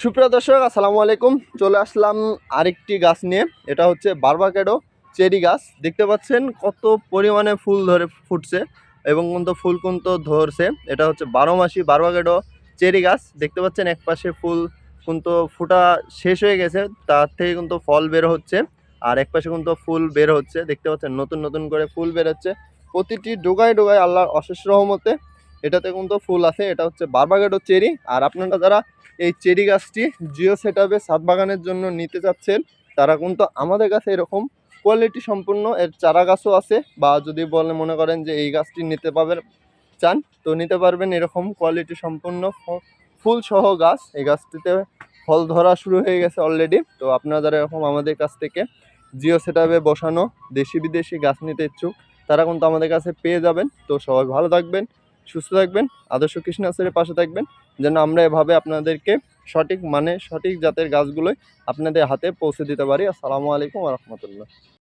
সুপ্রিয় দর্শক, আসসালামু আলাইকুম। চলে আসলাম আরেকটি গাছ নিয়ে। এটা হচ্ছে বারবাকেডো চেরি গাছ। দেখতে পাচ্ছেন কত পরিমাণে ফুল ধরে ফুটছে এবং কিন্তু ফুল কিন্তু ধরছে। এটা হচ্ছে 12 মাসি বারবাকেডো চেরি গাছ। দেখতে পাচ্ছেন এক পাশে ফুল কিন্তু ফুটা শেষ হয়ে গেছে, তার থেকে কিন্তু ফল বের হচ্ছে, আর এক পাশে কিন্তু ফুল বের হচ্ছে। দেখতে পাচ্ছেন নতুন নতুন করে ফুল বের হচ্ছে প্রতিটি ডোগায় ডোগায়, আল্লাহর অশেষ রহমতে এটাতে কিন্তু ফুল আছে। এটা হচ্ছে বারবাকেডো চেরি। আর আপনারা যারা এই চেরি গাছটি জিও সেটআপে ছাদ বাগানের জন্য নিতে চাচ্ছেন, তারা কিন্তু আমাদের কাছে এরকম কোয়ালিটি সম্পূর্ণ এর চারা গাছও আছে, বা যদি মনে করেন যে এই গাছটি নিতে পারবেন চান তো নিতে পারবেন। এরকম কোয়ালিটি সম্পূর্ণ ফুল সহ গাছ। এই গাছটিতে ফল ধরা শুরু হয়ে গেছে অলরেডি। তো আপনারা যারা এরকম আমাদের কাছ থেকে জিও সেটআপে বসানো দেশি বিদেশি গাছ নিতে ইচ্ছুক, তারা কিন্তু আমাদের কাছে পেয়ে যাবেন। তো সবাই ভালো থাকবেন, সুস্থ থাকবেন, আদর্শ কৃষি নার্সারির পাশে থাকবেন, যেন আমরা এভাবে আপনাদেরকে সঠিক সঠিক জাতের গাছগুলোই আপনাদের হাতে পৌঁছে দিতে পারি। আসসালামু আলাইকুম ওয়া রাহমাতুল্লাহ।